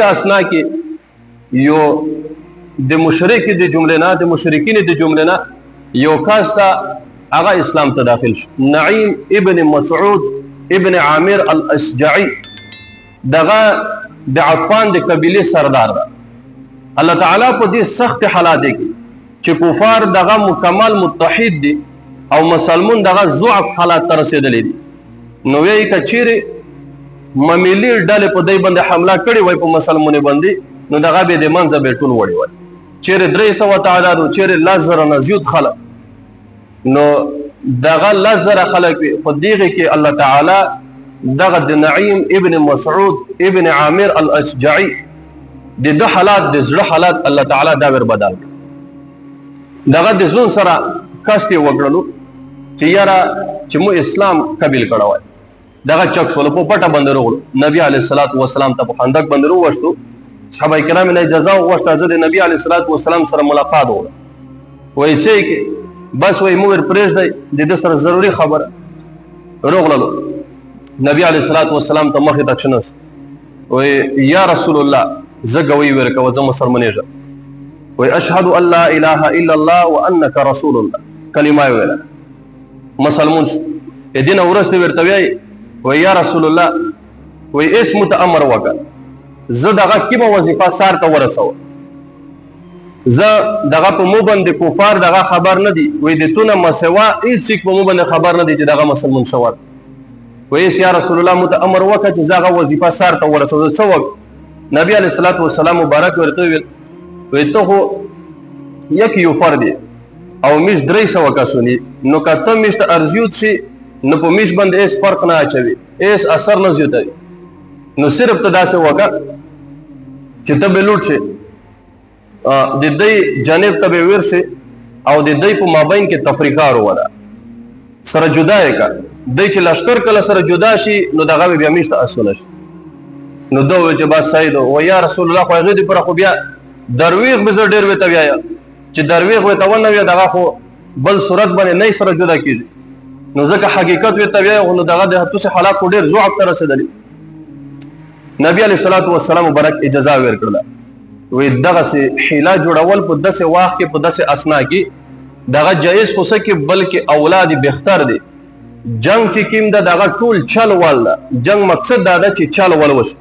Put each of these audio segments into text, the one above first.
اسنا کې یو د مشرک د جملې نه د مشرکین د جملې نه یو کس ته هغه اسلام ته داخل شو. نعیم ابن مسعود ابن عامر الاشجعی دغه د عطفان د قبیله سردار ده. الله تعالی په دې سخت حالات کې چې کفار دغه مکمل متحد دي او مسلمان دغه ضعف حالات ته رسیدلي دي، نو وی کچيري ممیلی ډلې په دې باندې حمله کړې وای په مسلمانې باندې، نو دغه به د منځه به ټول وړي وای. چیرې 300 تعداد او چیرې لزر نه زیات خلک، نو دغه لزر خلک په دغه کې الله تعالی دغه د نعیم ابن مسعود ابن عامر الاشجعی د دو حالات د زړه حالات الله تعالی دا ور بدل دغه د زون سره کاستي وګړلو چې یاره چې مو اسلام قبول کړو. دغه چک شول په پټه باندې وروړو. نبی علیه الصلاۃ والسلام ته په خندق باندې وروښتو. صحابه کرام له اجازه وغوښته چې نبی علیه الصلاۃ والسلام سره ملاقات وکړي. وایي چې بس وایي مو ور پرېږدئ د دې سره ضروري خبره وروغللو. نبی علیه الصلاۃ والسلام ته مخې ته کښېنست. وایي یا رسول الله زه ګوی ورکوه، زه مسلمانېږم. وایي اشهد ان لا اله الا الله وانک رسول الله. کلمه یې ویله، مسلمون شو. دینه وروسته ورته وایي وی یا رسول الله وی اس متامر وکړه، زه دغه کومه وظیفه سار ته ورسوه، زه دغه په مو باندې کفار دغه خبر نه دي، وی د تونه مسوا هیڅ په مو باندې خبر نه دي چې دغه مسلمان شوی. وی اس یا رسول الله متامر وکړه چې زه هغه وظیفه سار ته ورسوه. څه وکړه؟ نبی علیه الصلاۃ والسلام مبارک ورته ویل وی ته خو یک یو فرد او میش 300 کسونی، نو که ته میش ته ارزیوت شي نو په میش باندې هیڅ فرق نه اچوي، هیڅ اثر نه زیاتوي. نو صرف ته داسې وکړه چې ته به لوټ شي، د دوی جانب ته به ورسې او د دوی په مابین کې تفریقه راوړه، سره جدا یې کړه. دوی چې لښکر کله سره جدا شي نو دغه بیا میش ته اسونه شي. نو دو وایي چې بس صحیح ده. و یا رسول الله خو هغې دې پوره خو بیا درویغ به زه ډېر ورته ویایم چې درویغ ورته ونه ویه دغه خو بل صورت باندې نه سره جدا کېږي. نو ځکه حقیقت ورته ویایم نو دغه د هتوس حالات خو ډېر ضعف ته رسېدلي. نبي علیه الصلاۃ والسلام مبارک اجازه ورکړله. وایي دغسې حیله جوړول په داسې وخت کې په داسې اسنا کې دغه جایز خو څه کې بلکې اولاد بهتر دی. جنگ چې کوم ده دغه ټول چل ول ده. جنگ مقصد دا ده چې چل ول وشي.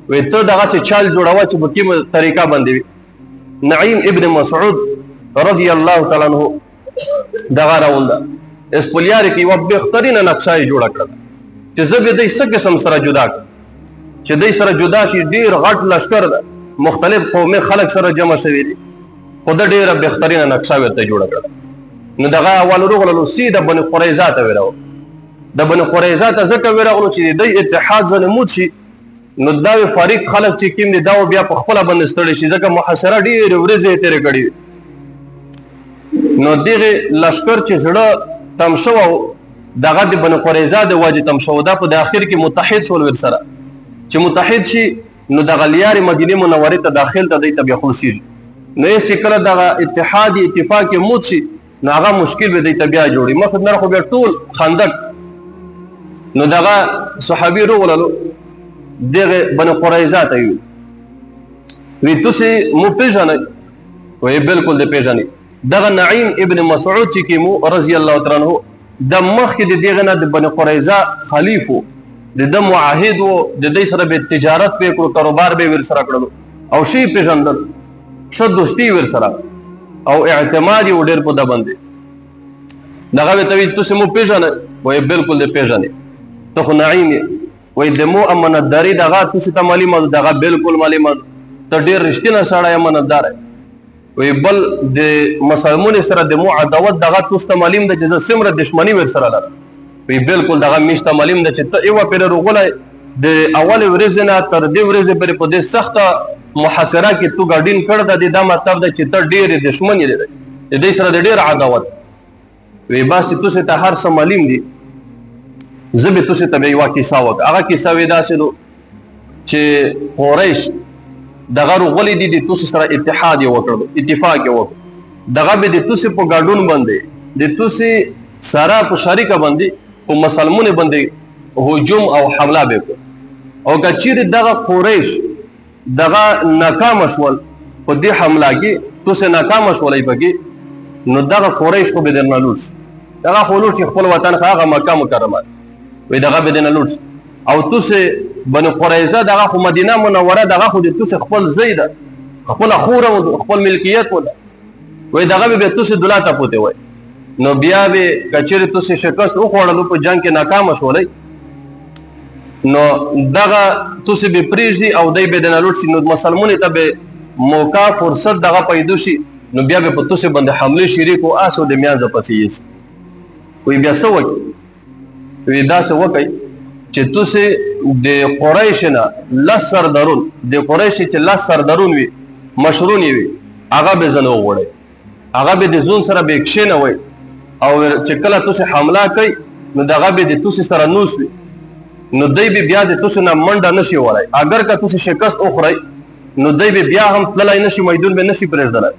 وایي ته دغسې چل جوړوه چې په کومه طریقه باندې وي. نعیم ابن مسعود رضی الله تعالی عنه دغه راونده اسپولیاري کې یوه بهترینه نقشه یې جوړه کړه چې زه به دوی څه قسم سره جدا کړم چې دوی سره جدا شي. ډېر غټ لښکر ده، مختلف قومي خلک سره جمع شوي دي، خو ده ډېره بهترینه نقشه ورته جوړه کړه. نو دغه اول وروغللو سیده بني قریظه ته ورغلو. د بني قریظه ته ځکه ورغلو چې دوی اتحاد ځنې موت شي، نو دا فریق خلک چې کوم دي دا بیا په خپله باندې ستړي شي، ځکه محاصره ډېرې ورځې یې تېرې کړي وي. نو دغې لښکر چې زړه تم شو دغه د بنو قریظه د وجې تم شو، دا په د اخر کې متحد شول ورسره. چې متحد شي نو دغه لیارې مدینې منورې ته داخل ته دی ته بیا خلاصېږي. نو هېڅ چې کله دغه اتحاد اتفاق یې موت شي نو هغه مشکل به دی ته بیا جوړي. مخکې نه خو بیا ټول خندق. نو دغه صحابي روغللو دغه بنو قریظه ته یې وی تاسې مو پېژنئ؟ وایي بلکل دې پېژنئ. دغه نعیم ابن مسعود چې کې مو رضی الله تعالی عنه د مخکې د دغه نه د بني قریظه خلیف و، د ده معاهد و، د دوی سره به تجارت پې کړو، کاروبار به یې ورسره کړلو او ښه یې پېژندل، ښه دوستي یې ورسره او اعتماد یې و ډېر په ده باندې. دغه به ته وایي تاسې مو پېژنئ؟ وایي بلکل دې پېژنئ. ته خو نعیم یې. وایي د مو امانتداري دغه تاسې ته معلومه ده؟ دغه بلکل معلومه ده. ته ډېر رښتینی سړی امانتدار یې. وی بل د مسلمون سره د مو عداوت دغه تاسو ته معلوم ده چې زه څومره دښمني ورسره لرم. وی بلکل دغه میش ته معلوم ده چې ته یوه پېره روغلی د اولې ورځې نه تر دې ورځې پورې په دې سخته محاصره کې تو ګډین کړی ده. د دا مطلب ده چې ته ډېرې دښمن یې د دې سره د ډېر عداوت. وی بس چې تاسې ته هر څه معلوم دي، زه به تاسې ته بیا یوه کیسه وکړم. هغه کیسه وی داسې ده چې قریش دغه روغلی دي د تاسو سره اتحاد یې وکړ، اتفاق یې وکړ. دغه به د تاسې په ګډون باندې د تاسې سره په شریکه باندې په مسلمانو باندې هجوم او حمله به وکړ. او که چیرې دغه قریش دغه ناکام شول په دې حمله کې تاسو ناکام شولای پکې نو دغه قریش خو به درنه لوټ دغه خو لوټ خپل وطن هغه مکه مکرمه وي دغه به درنه لوټ او تاسو بنو قریظه دغه خو مدینه منوره دغه خو د تاسو خپل زید خپل خوره خپل ملکیت ولا وي دغه به تاسو دلاته پوته وي نو بیا به کچېره تاسو شکست وخوړلو په جنگ کې ناکام شولای نو دغه تاسو به پریږدي او دای به درنه لوټ شي نو مسلمانانو ته به موقع فرصت دغه پیدا شي نو بیا به په تاسو باندې حمله شریک او اسو د میانځ پسې یې وي بیا څه وکړي وي دا څه وکړي چې تاسو د قریش نه لس سردارون د قریش چې لس سردارون وي مشرون وي هغه به زنه وغوړي هغه به د زون سره به کښینه وي او چې کله تاسو حمله کوي نو دغه به د تاسو سره نوس وي نو دای به بیا د تاسو نه منډه نشي وړای اگر که تاسو شکست اخري نو دای به بیا هم تلای نشي میدان به نشي پرېږدلای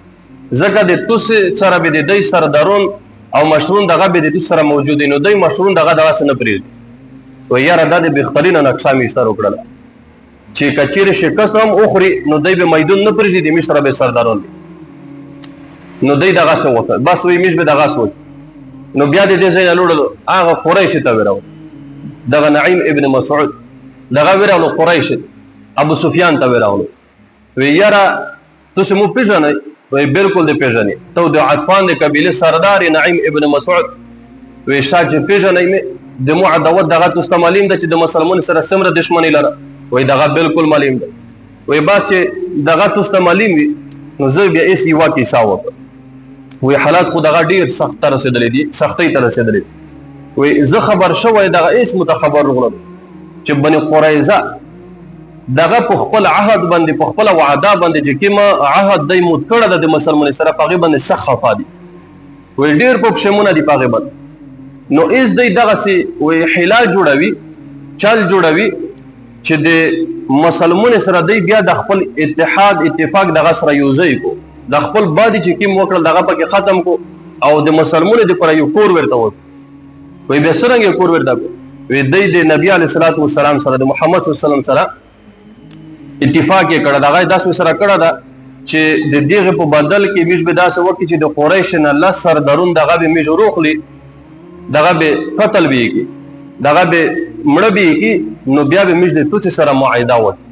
ځکه د تاسو سره به د دای سردارون او مشرون دغه به د تاسو سره موجود نه دای مشرون دغه نه پرېږدي و یاره دا د بهترینه نقشه می ستاره وکړه چې کچېره شکست هم اخري نو دای به میدان نه پرېږدي د مشر به سردارون نو دای دغه څه وکړ بس وی مش به دغه څه نو بیا د دې ځای له لوړلو هغه قریش ته ورو دغه نعیم ابن مسعود دغه ورو قریش ابو سفیان ته ورو وی یاره تاسو مو پیژنئ وی بالکل د پیژنئ ته د عطفان د قبیله سردار نعیم ابن مسعود وی شاج پیژنئ می د مو عداوت دغه تاسو معلوم ده چې د مسلمان سره سمره دښمنی لره وی دغه بالکل معلوم ده وی بس چې دغه تاسو معلوم وي نو زه بیا ایس یو کی ساوه وی حالات خو دغه ډیر سخت رسیدلې دي سختۍ ته رسیدلې وی زه خبر شوی دغه ایس متخبر رغلم چې بني قریظه دغه په خپل عهد باندې په خپل وعده باندې چې کوم عهد دای مود کړه د مسلمان سره په غیبه باندې سخت خفا دي وی ډیر په شمونه دي په غیبه نو ایس دای دغه سي وی حلا جوړوي چل جوړوي چې د مسلمان سره دی بیا د خپل اتفاق دغه سره یوځای کو د خپل بادي چې کوم وکړل دغه پکې ختم کو او د مسلمان د پر یو کور ورته و وی به سرنګ کور ورته وی د نبی علی صلوات و سلام سره د محمد صلی الله علیه وسلم سره اتفاق یې کړه دغه داسې سره کړه دا چې د دغه په بدل کې میش به داسې وکړي چې د قریش نه الله سردارون دغه به میش روخلی دغه به قتل به کی دغه به مړ به کی نو بیا به میش د توڅ سره معاهده وکړي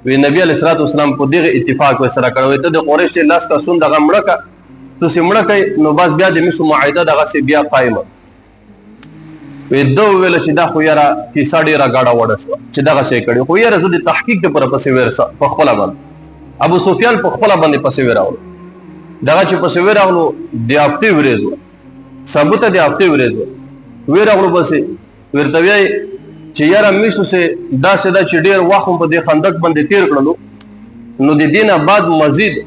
وی نبی علیہ الصلوۃ والسلام په دغه اتفاق سره کړو ته د قریش لاس کا سون دغه مړه کا تاسو مړه کوي نو بس بیا د میسو معاهده دغه سی بیا قائم وی دو ویل چې دا خو یاره کیسه ډیره گاډه وړه شو چې دغه څه کړي خو یاره زه د تحقیق لپاره پسې ورسه په خپل باندې ابو سفیان په خپل باندې پسې وراولو دغه چې پسې وراولو د هفته ورځو ثبوت د هفته ورځو وراولو پسې ورته وی چې یاره میسو سه دا سدا چې ډیر وخت په دې خندق باندې تیر کړلو نو د دینه بعد مزید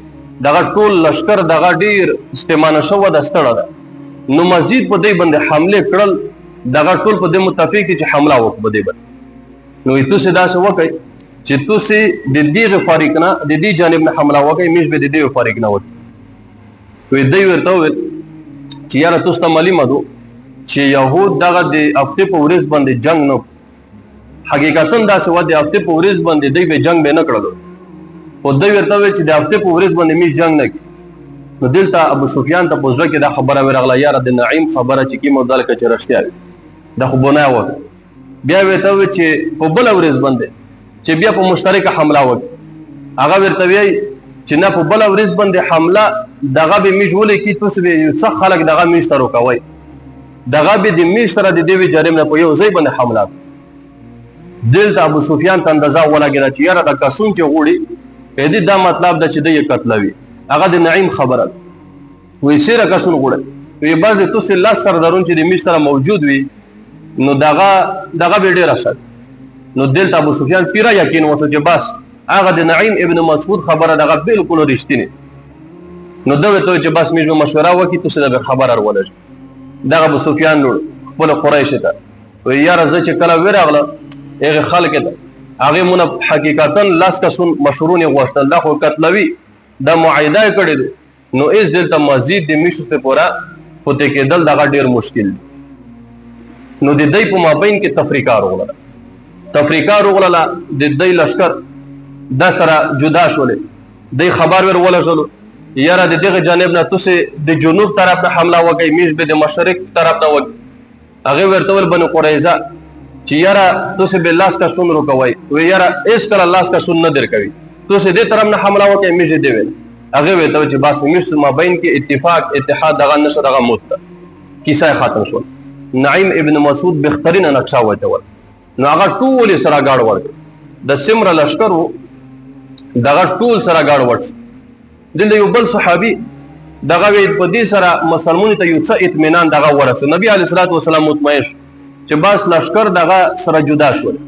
دغه ټول لشکر دغه ډیر استعمال شو د ستړه ده نو مزید په دې باندې حمله کړل دغه ټول په دې متفق چې حمله وکړه دی نو تاسو دا څه وکړئ چې تاسو د دې فریق نه د دې جانب نه حمله وکړئ مش به د دې فریق نه وکړي وي دوی ورته ویل چې یاره تاسو معلومه ده چې يهود دغه د هفته په ورځ باندې جنگ نه حقیقتا دا څه و د هفته په ورځ باندې دوی به جنگ به نه کړل او دوی ورته ویل چې د هفته په ورځ باندې مش جنگ نه کی نو دلته ابو سفیان ته پوښتنه کې دا خبره ورغله یاره د نعیم خبره چې کی مودل کې رښتیا د خو بنا و بیا وته و چې په بل ورځ باندې چې بیا په مشترکه حمله وکړي هغه ورته وی چې نه په بل ورځ باندې حمله دغه به میجولې کی تاسو به یو څه خلک دغه میشترو کوي دغه به د میشتره د دیوی جرم نه په یو ځای باندې حمله دلته ابو سفیان ته اندازه ولګیږي چې یاره د کسون چې غوړي دې دا مطلب د چې د یو قتلوي هغه د نعیم خبره وی سره کسون غوړي وی بعض تاسو الله سردارون چې د میشتره موجود وي نو دغه به ډیر اثر نو دلته ابو سفیان پیرا یقین وته چې بس هغه د نعیم ابن مسعود خبره دغه بالکل رښتینی نو دا وته چې بس موږ مشوره وکړو تاسو د خبر ورولل دغه ابو سفیان نور خپل قریش ته و یاره زه چې کله ورغله هغه خلک ته هغه مون حقیقتا لاس کسون مشورونه غوښتل دا خو قتلوي دا معاهده کړی نو اس دلته مزید د میشو ته پورا پته کېدل دغه ډیر مشکل نو د دې په مابین کې تفریقه راغله د دې لشکر دا سره جدا شولې دی خبر ور ولګلو یاره د دغه جانب نه تاسو د جنوب طرف نه حمله وکړئ میز به د مشرق طرف نه وکړئ هغه ورته ول بنو قریظه چې یاره تاسو به لاس کا سن روکوي و یاره اس کله لاس کا سن نه درکوي تاسو دې طرف نه حمله وکړئ میز دی ویل هغه ورته چې بس میز ما بین کې اتفاق اتحاد دغه نشه دغه موت کیسه ختم شو نعیم ابن مسعود بخترین نقشه وچول نو هغه ټول سره گاډ ورک د سمره لشکر دغه ټول سره گاډ ورک دلته یو بل صحابي دغه په دې سره مسلمانانو ته یو څه اطمینان دغه ورسه نبی علیه الصلاۃ والسلام مطمئن چې بس لشکر دغه سره جدا شول